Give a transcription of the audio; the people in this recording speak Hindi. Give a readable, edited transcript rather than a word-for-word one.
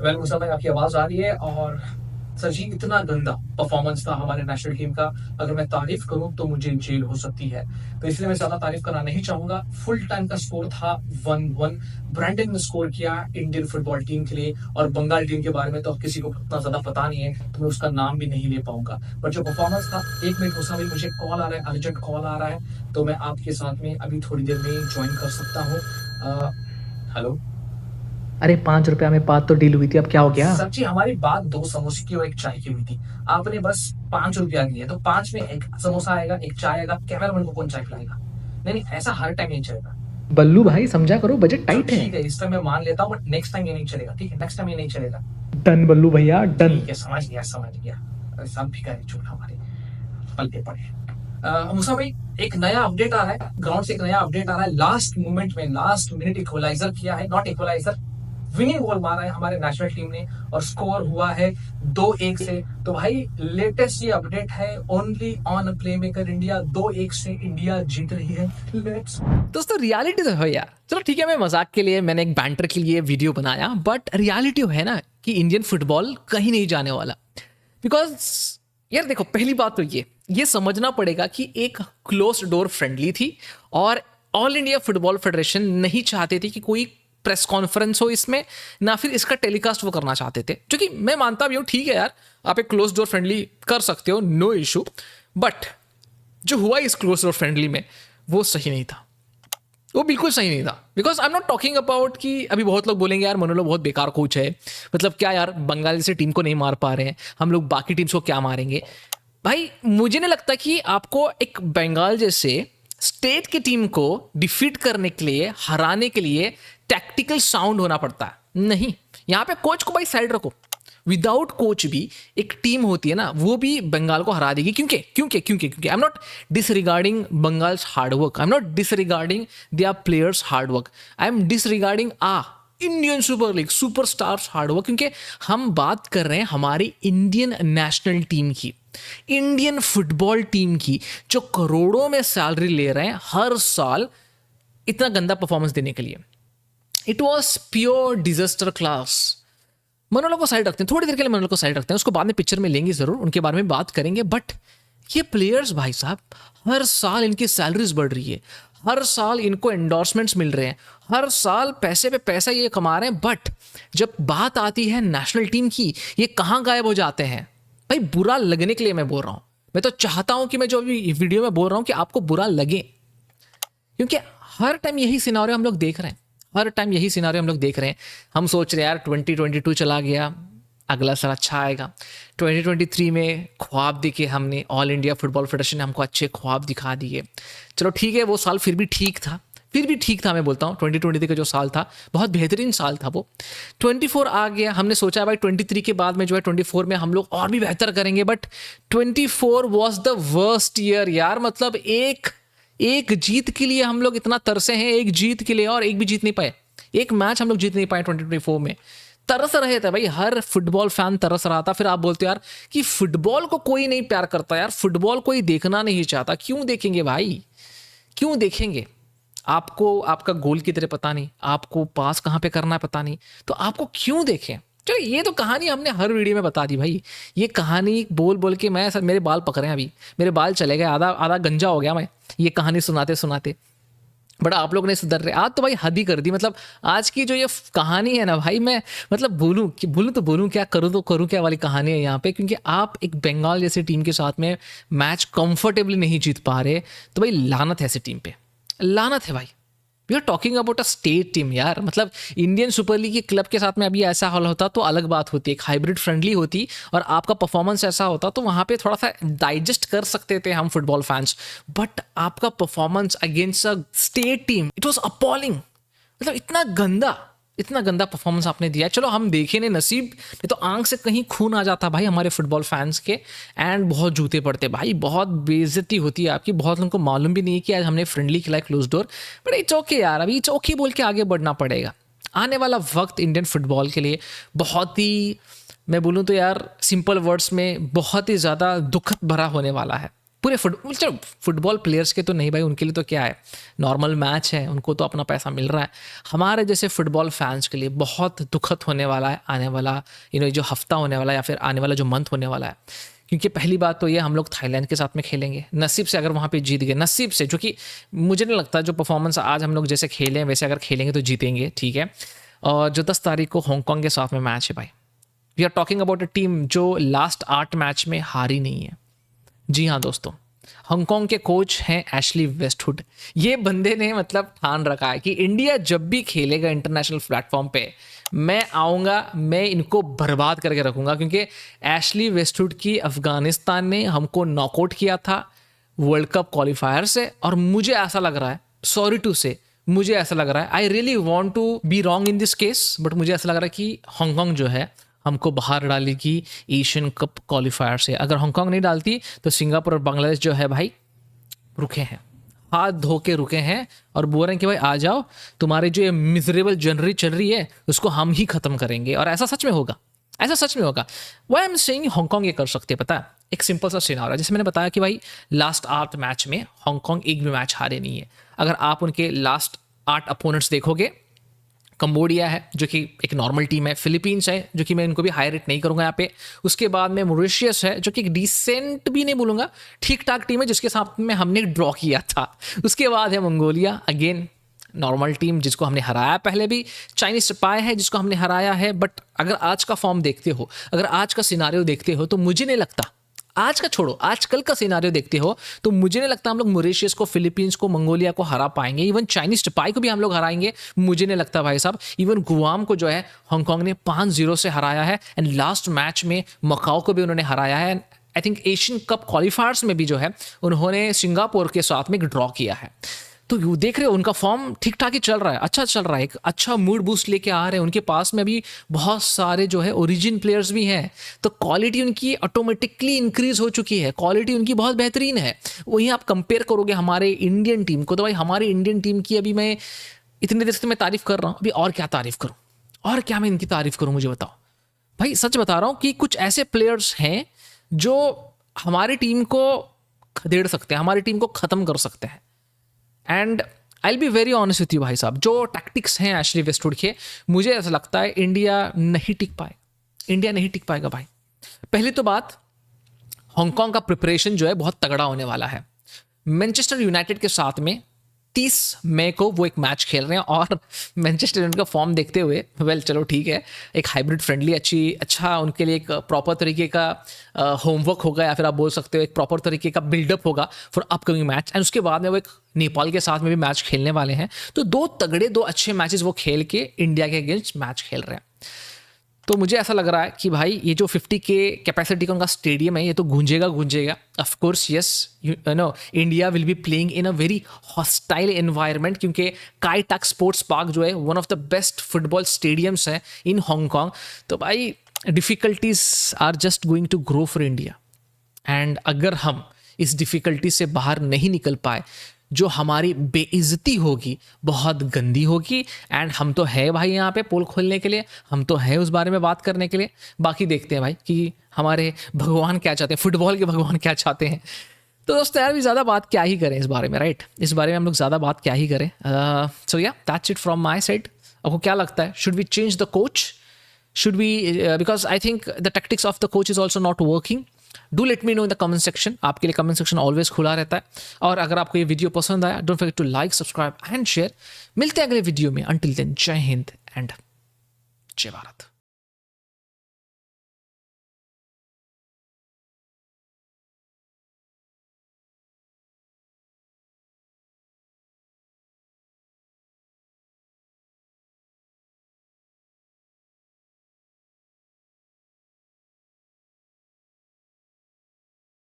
वेल मुसा भाई, आपकी आवाज आ रही है। और सर जी, इतना गंदा परफॉर्मेंस था हमारे नेशनल टीम का। अगर मैं तारीफ करूं तो मुझे जेल हो सकती है, तो इसलिए मैं ज्यादा तारीफ करना नहीं चाहूंगा। फुल टाइम का स्कोर था 1-1। ब्रैंडन ने स्कोर किया इंडियन फुटबॉल टीम के लिए, और बंगाल टीम के बारे में तो किसी को उतना ज्यादा पता नहीं है, तो मैं उसका नाम भी नहीं ले पाऊंगा। बट जो परफॉर्मेंस था, 1 मिनट मुसा भाई, मुझे कॉल आ रहा है, अर्जेंट कॉल आ रहा है, तो मैं आपके साथ में अभी थोड़ी देर में ज्वाइन कर सकता हूँ। हेलो अरे 5 रुपया में बात तो डील हुई थी, अब क्या हो गया? सर जी, हमारी बात 2 समोसे की और एक चाय की हुई थी। आपने बस 5 रुपया दिए, तो 5 में एक समोसा आएगा, एक चाय आएगा। कैमरामैन को कौन चाय पिलाएगा? नहीं नहीं, ऐसा हर टाइम नहीं चलेगा। बल्लू भाई समझा करो, बजट चलो टाइट है। ठीक है, इस टाइम मैं मान लेता हूँ, बट नेक्स्ट टाइम ये नहीं चलेगा। ठीक है, नेक्स्ट टाइम ये नहीं चलेगा। डन बल्लू भैया डन। ठीक है, समझ गया समझ गया। अरे सब भी करे झूठ हमारे पलटे पड़े। मुसा भाई, एक नया अपडेट आ रहा है ग्राउंड से, एक नया अपडेट आ रहा है। लास्ट मोमेंट में, लास्ट मिनट इक्वलाइजर किया है, नॉट इक्वलाइजर, विनिंग गोल मारा है हमारे नेशनल टीम ने, और स्कोर हुआ है 2-1 से। तो भाई, लेटेस्ट ये अपडेट है, only on play maker India, 2-1 से इंडिया जीत रही है। लेट्स दोस्तों रियलिटी तो है यार। चलो ठीक है, मैं मजाक के लिए, मैंने एक बैंटर के लिए वीडियो बनाया, बट रियलिटी है ना कि इंडियन फुटबॉल कहीं नहीं जाने वाला। बिकॉज यार देखो, पहली बात तो ये समझना पड़ेगा कि एक क्लोज डोर फ्रेंडली थी, और ऑल इंडिया फुटबॉल फेडरेशन नहीं चाहते थे कि कोई प्रेस कॉन्फ्रेंस हो इसमें, ना फिर इसका टेलीकास्ट वो करना चाहते थे। जो कि मैं मानता भी हूँ, ठीक है यार, आप एक क्लोज डोर फ्रेंडली कर सकते हो, नो इशू। बट जो हुआ इस क्लोज डोर फ्रेंडली में, वो सही नहीं था, वो बिल्कुल सही नहीं था। Because I am not talking about कि अभी बहुत लोग बोलेंगे यार मनोलो बहुत बेकार कोच है, मतलब क्या यार, बंगाल जैसे टीम को नहीं मार पा रहे हैं, हम लोग बाकी टीम्स को क्या मारेंगे। भाई मुझे नहीं लगता कि आपको एक बंगाल जैसे स्टेट की टीम को डिफीट करने के लिए, हराने के लिए टैक्टिकल साउंड होना पड़ता है। नहीं, यहाँ पे कोच को भाई साइड रखो। विदाउट कोच भी एक टीम होती है ना, वो भी बंगाल को हरा देगी। क्योंकि क्योंकि क्योंकि क्योंकि I am not disregarding Bengal's hard work, I am not disregarding their players hard work, I am disregarding Indian super league superstars hard work. क्योंकि हम बात कर रहे हैं हमारी इंडियन नेशनल टीम की, इंडियन फुटबॉल टीम की, जो करोड़ों में सैलरी ले रहे हैं हर साल इतना गंदा परफॉर्मेंस देने के लिए। It was pure disaster class. मनोलो को साइड रखते हैं, थोड़ी देर के लिए मनोलो को साइड रखते हैं, उसको बाद में पिक्चर में लेंगे जरूर, उनके बारे में बात करेंगे। बट ये प्लेयर्स भाई साहब, हर साल इनकी सैलरीज बढ़ रही है, हर साल इनको एंडोर्समेंट्स मिल रहे हैं, हर साल पैसे पे पैसा ये कमा रहे हैं। बट जब बात आती है नेशनल टीम की, ये कहाँ गायब हो जाते हैं? भाई बुरा लगने के लिए मैं बोल रहा हूँ, मैं तो चाहता हूँ कि मैं जो अभी वीडियो में बोल रहा हूँ कि आपको बुरा लगे, क्योंकि हर टाइम यही सिनारियो हम लोग देख रहे हैं, हर टाइम यही सिनारियो हम लोग देख रहे हैं। हम सोच रहे हैं यार 2022 चला गया, अगला साल अच्छा आएगा। 2023 में ख्वाब दिखे हमने, ऑल इंडिया फुटबॉल फेडरेशन ने हमको अच्छे ख्वाब दिखा दिए। चलो ठीक है, वो साल फिर भी ठीक था, फिर भी ठीक था। मैं बोलता हूँ 2023 का जो साल था बहुत बेहतरीन साल था वो। 24 आ गया, हमने सोचा भाई 23 के बाद में जो है 24 में हम लोग और भी बेहतर करेंगे। But 24 was the worst year यार। मतलब एक एक जीत के लिए हम लोग इतना तरसे हैं, एक जीत के लिए, और एक भी जीत नहीं पाए, एक मैच हम लोग जीत नहीं पाए 2024 में। तरस रहे थे भाई, हर फुटबॉल फैन तरस रहा था। फिर आप बोलते हो यार कि फुटबॉल को कोई नहीं प्यार करता, यार फुटबॉल कोई देखना नहीं चाहता। क्यों देखेंगे भाई, क्यों देखेंगे? आपको आपका गोल की तरह पता नहीं, आपको पास कहाँ पे करना है पता नहीं, तो आपको क्यों देखें? चलो ये तो कहानी हमने हर वीडियो में बता दी भाई। ये कहानी बोल बोल के मैं सर, मेरे बाल पक रहे हैं अभी, मेरे बाल चले गए, आधा आधा गंजा हो गया मैं ये कहानी सुनाते सुनाते। बट आप लोग नहीं सुधर रहे आज तो भाई, हद ही कर दी। मतलब आज की जो ये कहानी है ना भाई, मैं मतलब बोलूँ तो बोलूँ क्या, करूँ तो करूँ क्या वाली कहानी है यहाँ पे। क्योंकि आप एक बंगाल जैसी टीम के साथ में मैच कंफर्टेबली नहीं जीत पा रहे, तो भाई लानत है ऐसी टीम पे, लानत है भाई। We are talking about a state team यार। मतलब इंडियन सुपर लीग के क्लब के साथ में अभी ऐसा हाल होता तो अलग बात होती, एक हाइब्रिड फ्रेंडली होती, और आपका परफॉर्मेंस ऐसा होता तो वहाँ पे थोड़ा सा डाइजेस्ट कर सकते थे हम फुटबॉल फैंस। बट आपका performance against a state team, it was appalling. मतलब इतना गंदा परफॉर्मेंस आपने दिया। चलो हम देखे नहीं, नसीब, नहीं तो आंख से कहीं खून आ जाता भाई हमारे फुटबॉल फैंस के, एंड बहुत जूते पड़ते भाई, बहुत बेइज्जती होती है आपकी। बहुत लोगों को मालूम भी नहीं है कि आज हमने फ्रेंडली खिलाया close door. But it's okay यार, अभी इट्स ओके बोल के आगे बढ़ना पड़ेगा। आने वाला वक्त इंडियन फुटबॉल के लिए बहुत ही, मैं बोलूँ तो यार सिंपल वर्ड्स में, बहुत ही ज़्यादा दुखद भरा होने वाला है। पूरे चलो फुटबॉल प्लेयर्स के तो नहीं भाई, उनके लिए तो क्या है, नॉर्मल मैच है, उनको तो अपना पैसा मिल रहा है। हमारे जैसे फुटबॉल फैंस के लिए बहुत दुखद होने वाला है आने वाला जो हफ्ता होने वाला है या फिर आने वाला जो मंथ होने वाला है। क्योंकि पहली बात तो ये, हम लोग थाईलैंड के साथ में खेलेंगे, नसीब से अगर वहाँ पे जीत गए, नसीब से, जो कि मुझे नहीं लगता जो परफॉर्मेंस आज हम लोग जैसे खेले हैं वैसे अगर खेलेंगे तो जीतेंगे, ठीक है। और जो 10 तारीख को हांगकांग के साथ में मैच है भाई, we are talking about a team जो लास्ट 8 मैच में हारी नहीं है। जी हाँ दोस्तों, हांगकांग के कोच हैं एशली वेस्टवुड। ये बंदे ने मतलब ठान रखा है कि इंडिया जब भी खेलेगा इंटरनेशनल प्लेटफॉर्म पे, मैं आऊँगा, मैं इनको बर्बाद करके रखूँगा। क्योंकि एशली वेस्टवुड की अफगानिस्तान ने हमको नॉकआउट किया था वर्ल्ड कप क्वालिफायर से, और मुझे ऐसा लग रहा है, सॉरी टू से, मुझे ऐसा लग रहा है, I really want to be wrong in this case, but मुझे ऐसा लग रहा है कि हांगकांग जो है हमको बाहर डालेगी एशियन कप क्वालिफायर से। अगर हांगकांग नहीं डालती तो सिंगापुर और बांग्लादेश जो है भाई रुके हैं, हाथ धो के रुके हैं, और बोल रहे हैं कि भाई आ जाओ, तुम्हारे जो ये मिजरेबल जनवरी चल रही है उसको हम ही खत्म करेंगे। और ऐसा सच में होगा, ऐसा सच में होगा। वाई एम सेइंग हांगकांग ये कर सकते हैं, पता है, एक सिंपल सा सिनारियो, जैसे मैंने बताया कि भाई लास्ट 8 मैच में हांगकांग एक भी मैच हारे नहीं है। अगर आप उनके लास्ट 8 अपोनेंट्स देखोगे, कंबोडिया है जो कि एक नॉर्मल टीम है, फिलीपींस है जो कि मैं इनको भी हाई रेट नहीं करूंगा यहाँ पे, उसके बाद में मॉरिशस है जो कि एक डिसेंट भी नहीं बोलूँगा, ठीक ठाक टीम है जिसके साथ में हमने ड्रॉ किया था। उसके बाद है मंगोलिया, अगेन नॉर्मल टीम जिसको हमने हराया पहले भी, चाइनीज स्पाई है जिसको हमने हराया है। बट अगर आज का फॉर्म देखते हो, अगर आज का सिनारियो देखते हो, तो मुझे नहीं लगता, आज का छोड़ो, आजकल का सिनारियो देखते हो तो मुझे नहीं लगता हम लोग मॉरिशस को, फिलीपींस को, मंगोलिया को हरा पाएंगे। इवन चाइनीज स्पाई को भी हम लोग हराएंगे, मुझे नहीं लगता भाई साहब। इवन गुआम को जो है हांगकांग ने 5-0 से हराया है, एंड लास्ट मैच में मकाओ को भी उन्होंने हराया है। आई थिंक एशियन कप क्वालिफायर्स में भी जो है उन्होंने सिंगापुर के साथ में एक ड्रॉ किया है। तो देख रहे हो उनका फॉर्म ठीक ठाक ही चल रहा है, अच्छा चल रहा है, एक अच्छा मूड बूस्ट लेके आ रहे हैं। उनके पास में भी बहुत सारे जो है ओरिजिन प्लेयर्स भी हैं, तो क्वालिटी उनकी ऑटोमेटिकली इंक्रीज हो चुकी है, क्वालिटी उनकी बहुत बेहतरीन है। वहीं आप कंपेयर करोगे हमारे इंडियन टीम को, तो भाई हमारी इंडियन टीम की अभी मैं इतनी देर से मैं तारीफ कर रहा हूँ, अभी और क्या तारीफ करूँ, और क्या मैं इनकी तारीफ करूँ, मुझे बताओ भाई। सच बता रहा हूँ कि कुछ ऐसे प्लेयर्स हैं जो हमारी टीम को खदेड़ सकते हैं, हमारी टीम को ख़त्म कर सकते हैं। And I will be very honest with you भाई साहब, जो टैक्टिक्स हैं एशली वेस्टवुड के, मुझे ऐसा लगता है इंडिया नहीं टिक पाए, इंडिया नहीं टिक पाएगा भाई। पहली तो बात, हांगकांग का प्रिपरेशन जो है बहुत तगड़ा होने वाला है। मैनचेस्टर यूनाइटेड के साथ में 30 मई को वो एक मैच खेल रहे हैं, और मैनचेस्टर यूनाइटेड का फॉर्म देखते हुए, वेल चलो ठीक है, एक हाइब्रिड फ्रेंडली अच्छा उनके लिए एक प्रॉपर तरीके का होमवर्क होगा, या फिर आप बोल सकते हो एक प्रॉपर तरीके का बिल्डअप होगा फॉर अपकमिंग मैच। एंड उसके बाद में वो एक नेपाल के साथ में भी मैच खेलने वाले हैं। तो दो अच्छे मैचेस वो खेल के इंडिया के अगेंस्ट मैच खेल रहे हैं। तो मुझे ऐसा लग रहा है कि भाई ये जो 50K कैपेसिटी का उनका स्टेडियम है, ये तो गूंजेगा। Of course yes, you know India will be playing in a very hostile environment, क्योंकि काई टाक स्पोर्ट्स पार्क जो है one of the best football stadiums है इन हांगकांग। तो भाई difficulties are just going to grow for India, and अगर हम इस डिफ़िकल्टी से बाहर नहीं निकल पाए, जो हमारी बेइज्जती होगी बहुत गंदी होगी। एंड हम तो है भाई यहाँ पे पोल खोलने के लिए, हम तो है उस बारे में बात करने के लिए। बाकी देखते हैं भाई कि हमारे भगवान क्या चाहते हैं, फुटबॉल के भगवान क्या चाहते हैं। तो दोस्तों यार, भी ज़्यादा बात क्या ही करें इस बारे में, राइट? इस बारे में हम लोग ज़्यादा बात क्या ही करें। सो या that's it from my side. आपको क्या लगता है, should we change the coach? Should we because I think the tactics of the coach is also not working. Do let me know in the comment section. आपके लिए comment section always खुला रहता है। और अगर आपको ये वीडियो पसंद आया, don't forget to like, subscribe and share. मिलते हैं अगले वीडियो में। Until then, जय हिंद and जय भारत।